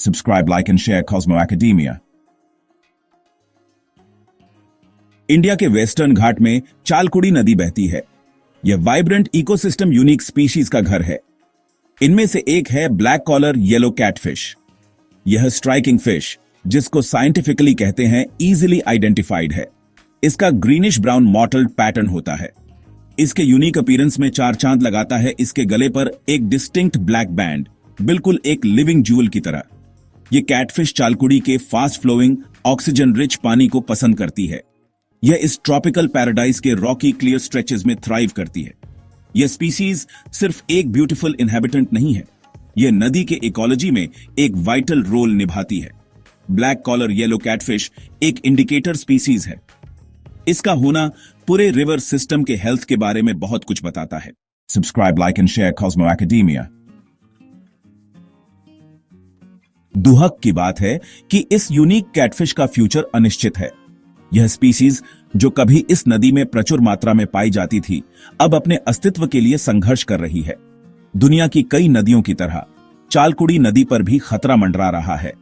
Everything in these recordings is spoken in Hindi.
Subscribe, like and share Cosmo Academia. India के वेस्टर्न घाट में चालकुड़ी नदी बहती है। यह वाइब्रेंट इकोसिस्टम यूनिक स्पीशीज का घर है। इनमें से एक है ब्लैक कॉलर येलो कैटफिश। यह स्ट्राइकिंग फिश, जिसको साइंटिफिकली कहते हैं, इजीली आइडेंटिफाइड है। इसका ग्रीनिश ब्राउन मॉटल्ड पैटर्न होता है। इसके यूनिक अपीयरेंस में चार चांद लगाता है इसके गले पर एक डिस्टिंक्ट ब्लैक बैंड, बिल्कुल एक लिविंग ज्यूल की तरह। यह कैटफिश चालकुड़ी के फास्ट फ्लोइंग ऑक्सीजन रिच पानी को पसंद करती है। यह इस ट्रॉपिकल पैराडाइज के रॉकी क्लियर स्ट्रेचेस में थ्राइव करती है। यह स्पीसीज सिर्फ एक ब्यूटीफुल इनहेबिटेंट नहीं है, यह नदी के इकोलॉजी में एक वाइटल रोल निभाती है। ब्लैक कॉलर येलो कैटफिश एक इंडिकेटर स्पीसीज है। इसका होना पूरे रिवर सिस्टम के हेल्थ के बारे में बहुत कुछ बताता है। Subscribe, like and share Cosmo Academia. दुहक की बात है कि इस यूनिक कैटफिश का फ्यूचर अनिश्चित है। यह स्पीसीज जो कभी इस नदी में प्रचुर मात्रा में पाई जाती थी, अब अपने अस्तित्व के लिए संघर्ष कर रही है। दुनिया की कई नदियों की तरह चालकुड़ी नदी पर भी खतरा मंडरा रहा है।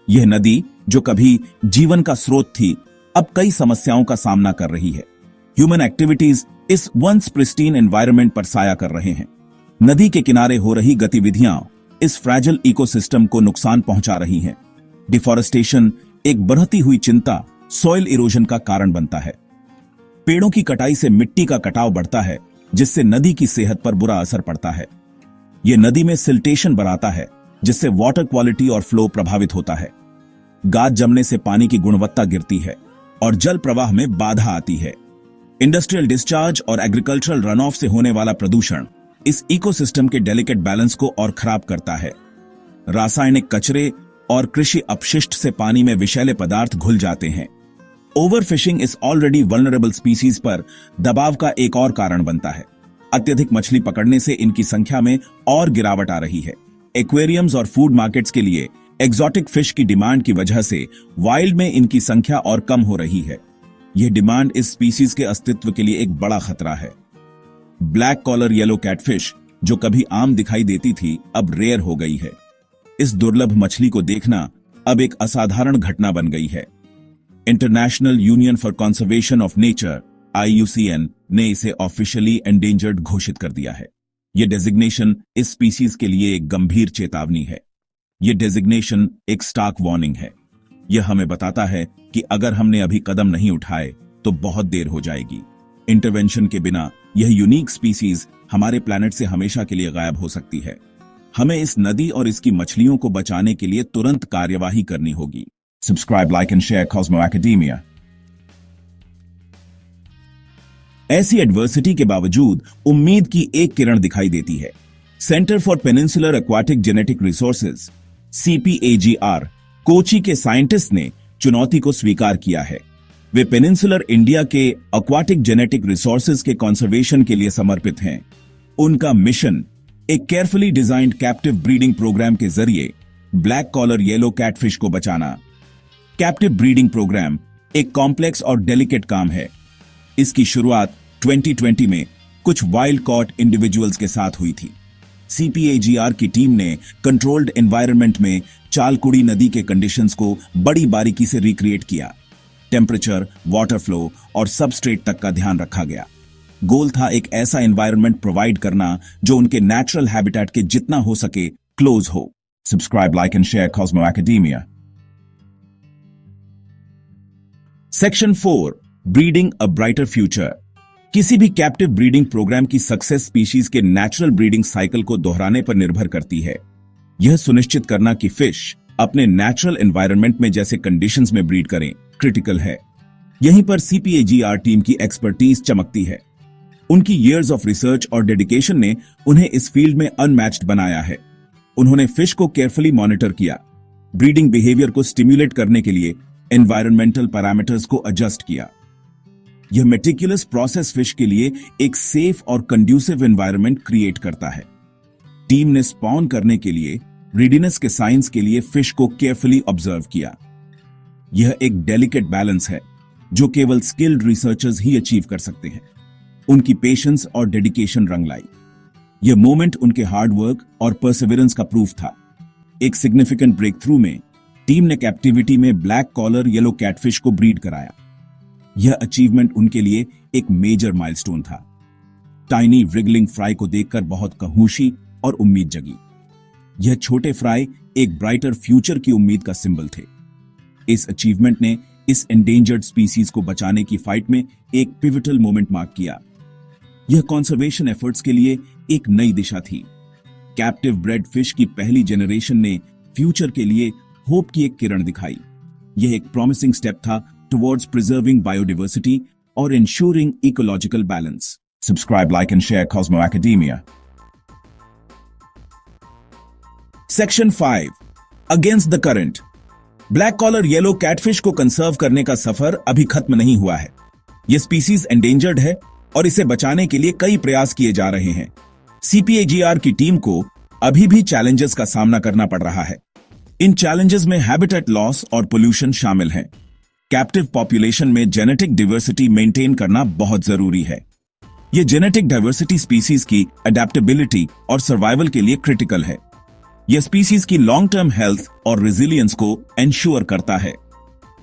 यह नदी जो कभी जीवन का स्रोत थी, अब कई समस्याओं का सामना कर रही है। ह्यूमन एक्टिविटीज इस वंस प्रिस्टीन एनवायरनमेंट पर साया कर रहे हैं। नदी के किनारे हो रही गतिविधियां इस फ्रैजिल इकोसिस्टम को नुकसान पहुंचा रही हैं। डिफॉरेस्टेशन एक बढ़ती हुई चिंता सॉइल इरोजन का कारण बनता है। पेड़ों की कटाई से मिट्टी का कटाव बढ़ता है, जिससे नदी की सेहत पर बुरा असर पड़ता है। यह नदी में सिल्टेशन बढ़ाता है, जिससे वाटर क्वालिटी और फ्लो प्रभावित होता है। गाद जमने से पानी की गुणवत्ता गिरती है और जल प्रवाह में बाधा आती है। इंडस्ट्रियल डिस्चार्ज और एग्रीकल्चरल रन ऑफ से होने वाला प्रदूषण इस इकोसिस्टम के डेलिकेट बैलेंस को और खराब करता है। रासायनिक कचरे और कृषि अपशिष्ट से पानी में विषैले पदार्थ घुल जाते हैं। ओवरफिशिंग इस ऑलरेडी वल्नरेबल स्पीसीज पर दबाव का एक और कारण बनता है। अत्यधिक मछली पकड़ने से इनकी संख्या में और गिरावट आ रही है। एक्वेरियम्स और फूड मार्केट्स के लिए एक्सोटिक फिश की डिमांड की वजह से वाइल्ड में इनकी संख्या और कम हो रही है। यह डिमांड इस स्पीसीज के अस्तित्व के लिए एक बड़ा खतरा है। ब्लैक कॉलर येलो कैटफिश जो कभी आम दिखाई देती थी, अब रेयर हो गई है। इस दुर्लभ मछली को देखना अब एक असाधारण घटना बन गई है। International union for conservation of nature IUCN ने इसे ऑफिशियली एंडेंजर्ड घोषित कर दिया है। यह डेजिग्नेशन इस स्पीसीज के लिए एक गंभीर चेतावनी है। यह डेजिग्नेशन एक स्टार्क वार्निंग है। यह हमें बताता है कि अगर हमने अभी कदम नहीं उठाए तो बहुत देर हो जाएगी। इंटरवेंशन के बिना यह यूनिक स्पीसीज हमारे प्लैनेट से हमेशा के लिए गायब हो सकती है। हमें इस नदी और इसकी मछलियों को बचाने के लिए तुरंत कार्यवाही करनी होगी। Subscribe, like and share Cosmo Academia. ऐसी एडवर्सिटी के बावजूद उम्मीद की एक किरण दिखाई देती है। Centre for Peninsular Aquatic genetic Resources CPAGR Kochi के साइंटिस्ट ने चुनौती को स्वीकार किया है। वे पेनिनसुलर इंडिया के एक्वाटिक जेनेटिक रिसोर्सेज के कंजर्वेशन के लिए समर्पित हैं। उनका मिशन एक carefully designed captive breeding programme के जरिए ब्लैक कॉलर येलो कैटफिश को बचाना। कैप्टिव ब्रीडिंग प्रोग्राम एक कॉम्प्लेक्स और डेलिकेट काम है। इसकी शुरुआत 2020 में कुछ वाइल्ड कॉट इंडिविजुअल्स के साथ हुई थी। CPAGR की टीम ने कंट्रोल्ड एनवायरनमेंट में चालकुड़ी नदी के कंडीशंस को बड़ी बारीकी से रिक्रिएट किया। टेम्परेचर, वाटर फ्लो और सबस्ट्रेट तक का ध्यान रखा गया। गोल था एक ऐसा एनवायरनमेंट प्रोवाइड करना जो उनके नेचुरल हैबिटेट के जितना हो सके क्लोज हो। Subscribe, like and share Cosmo Academia. Section 4, breeding a brighter future. किसी भी कैप्टिव ब्रीडिंग प्रोग्राम की सक्सेस स्पीशीज के नेचुरल ब्रीडिंग साइकिल को दोहराने पर निर्भर करती है। यह सुनिश्चित करना कि फिश अपने नेचुरल एनवायरनमेंट में जैसे कंडीशंस में ब्रीड करें क्रिटिकल है। यहीं पर CPAGR टीम की एक्सपर्टीज चमकती है। उनकी ईयर्स ऑफ रिसर्च और डेडिकेशन ने उन्हें इस फील्ड में अनमैच्ड बनाया है। उन्होंने फिश को केयरफुली मॉनिटर किया, ब्रीडिंग बिहेवियर को स्टिम्युलेट करने के लिए एनवायरमेंटल पैरामीटर्स को एडजस्ट किया। यह मेटिकुलस प्रोसेस फिश के लिए एक सेफ और कंड्यूसिव एनवायरनमेंट क्रिएट करता है। टीम ने स्पॉन करने के लिए रेडिनेस के साइंस के लिए फिश को केयरफुली ऑब्जर्व किया। यह एक डेलिकेट बैलेंस है जो केवल स्किल्ड रिसर्चर्स ही अचीव कर सकते हैं। उनकी पेशेंस और डेडिकेशन रंग लाई। यह मोमेंट उनके हार्ड वर्क और परसिवरेंस का प्रूफ था। एक सिग्निफिकेंट ब्रेक थ्रू में टीम ने कैप्टिविटी में ब्लैक कॉलर येलो कैटफिश को ब्रीड कराया। यह अचीवमेंट उनके लिए एक मेजर माइलस्टोन था। टाइनी रिगलिंग फ्राई को देखकर बहुत कहुशी और उम्मीद जगी। यह छोटे फ्राई एक ब्राइटर फ्यूचर की उम्मीद का सिंबल थे। इस अचीवमेंट ने इस एंडेंजर्ड स्पीसीज को बचाने की फाइट में एक पिवटल मोमेंट मार्क किया। यह कंजर्वेशन एफर्ट्स के लिए एक नई दिशा थी। कैप्टिव ब्रेड फिश की पहली जनरेशन ने फ्यूचर के लिए होप की एक किरण दिखाई। यह एक प्रॉमिसिंग स्टेप था टुवर्ड्स प्रिजर्विंग बायोडाइवर्सिटी और ensuring ecological balance. Subscribe, like and share Cosmo Academia. Section 5 against the current. Black collar yellow catfish को कंसर्व करने का सफर अभी खत्म नहीं हुआ है। यह स्पीसीज एंडेंजर्ड है और इसे बचाने के लिए कई प्रयास किए जा रहे हैं। सीपीएजीआर की टीम को अभी भी चैलेंजेस का सामना करना पड़ रहा है। इन चैलेंजेस में हैबिटेट लॉस और पोल्यूशन शामिल हैं। कैप्टिव पॉपुलेशन में जेनेटिक डाइवर्सिटी मेंटेन करना बहुत जरूरी है। यह जेनेटिक डाइवर्सिटी स्पीसीज की अडेप्टेबिलिटी और सर्वाइवल के लिए क्रिटिकल है। यह स्पीसीज की लॉन्ग टर्म हेल्थ और रेजिलियंस को एंश्योर करता है।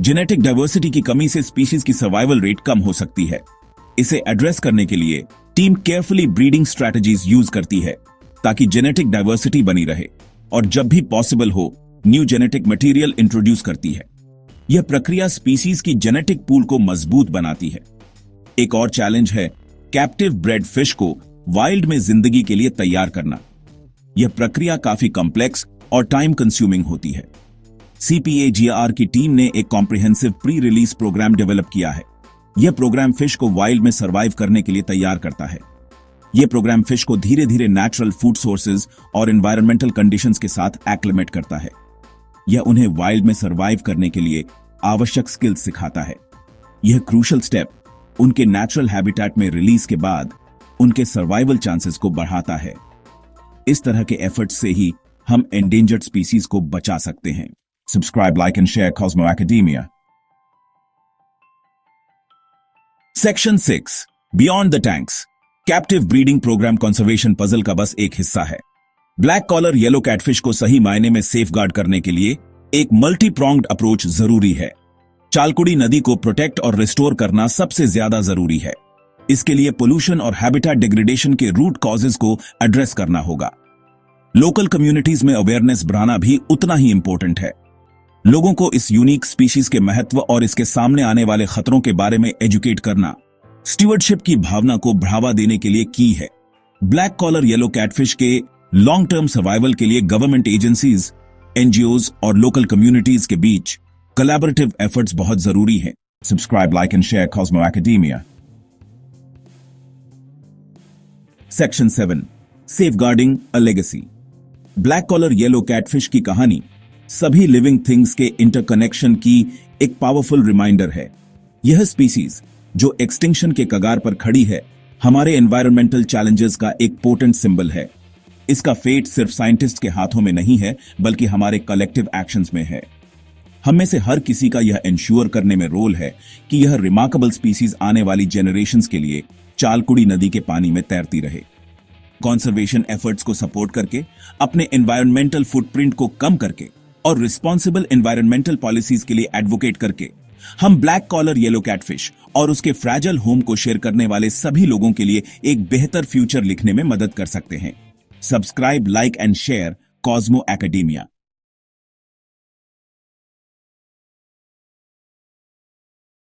जेनेटिक डाइवर्सिटी की कमी से स्पीसीज की सर्वाइवल रेट कम हो सकती है। इसे एड्रेस करने के लिए team carefully breeding strategies use करती है ताकि जेनेटिक डाइवर्सिटी बनी रहे और जब भी पॉसिबल हो न्यू जेनेटिक मटेरियल इंट्रोड्यूस करती है। यह प्रक्रिया स्पीसीज की जेनेटिक पूल को मजबूत बनाती है। एक और चैलेंज है कैप्टिव ब्रेड फिश को वाइल्ड में जिंदगी के लिए तैयार करना। यह प्रक्रिया काफी कॉम्प्लेक्स और टाइम कंज्यूमिंग होती है। सीपीएजीआर की टीम ने एक comprehensive pre release programme develop किया है। यह प्रोग्राम फिश को वाइल्ड में सरवाइव करने के लिए तैयार करता है। यह प्रोग्राम फिश को धीरे धीरे नेचुरल फूड सोर्सेज और एनवायरमेंटल कंडीशंस के साथ एक्लिमेट करता है। यह उन्हें वाइल्ड में सरवाइव करने के लिए आवश्यक स्किल्स सिखाता है। यह क्रूशल स्टेप उनके नेचुरल हैबिटेट में रिलीज के बाद उनके सर्वाइवल चांसेस को बढ़ाता है। इस तरह के एफर्ट्स से ही हम एंडेंजर्ड स्पीसीज को बचा सकते हैं। Subscribe, like and share Cosmo Academia. Section 6 beyond the tanks. Captive breeding programme conservation puzzle का बस एक हिस्सा है। ब्लैक कॉलर येलो कैटफिश को सही मायने में सेफगार्ड करने के लिए एक मल्टी प्रोंग्ड अप्रोच जरूरी है। चालकुड़ी नदी को प्रोटेक्ट और रिस्टोर करना सबसे ज्यादा जरूरी है। इसके लिए पोल्यूशन और हैबिटेट डिग्रेडेशन के रूट कॉजेज को एड्रेस करना होगा। लोकल कम्युनिटीज में अवेयरनेस बढ़ाना भी उतना ही इंपॉर्टेंट है। लोगों को इस यूनिक स्पीशीज के महत्व और इसके सामने आने वाले खतरों के बारे में एजुकेट करना स्टीवर्डशिप की भावना को बढ़ावा देने के लिए की है। ब्लैक कॉलर येलो कैटफिश के लॉन्ग टर्म सर्वाइवल के लिए गवर्नमेंट एजेंसीज, एनजीओज और लोकल कम्युनिटीज के बीच कोलैबोरेटिव एफर्ट्स बहुत जरूरी हैं। Subscribe, like and share Cosmo Academia. Section 7 safeguarding a legacy. Black collar yellow catfish की कहानी सभी लिविंग थिंग्स के इंटरकनेक्शन की एक पावरफुल रिमाइंडर है। यह स्पीसीज जो एक्सटिंक्शन के कगार पर खड़ी है, हमारे एनवायरमेंटल चैलेंजेस का एक पोटेंट सिंबल है। इसका फेट सिर्फ साइंटिस्ट के हाथों में नहीं है, बल्कि हमारे कलेक्टिव एक्शंस में है। हम में से हर किसी का यह इंश्योर करने में रोल है कि यह रिमार्केबल स्पीसीज आने वाली जेनरेशंस के लिए चालकुड़ी नदी के पानी में तैरती रहे। कंजर्वेशन एफर्ट्स को सपोर्ट करके, अपने एनवायरमेंटल फुटप्रिंट को कम करके और रिस्पॉन्सिबल एनवायरमेंटल पॉलिसीज के लिए एडवोकेट करके हम ब्लैक कॉलर येलो कैटफिश और उसके फ्रैजाइल होम को शेयर करने वाले सभी लोगों के लिए एक बेहतर फ्यूचर लिखने में मदद कर सकते हैं। Subscribe, like and share Cosmo academia.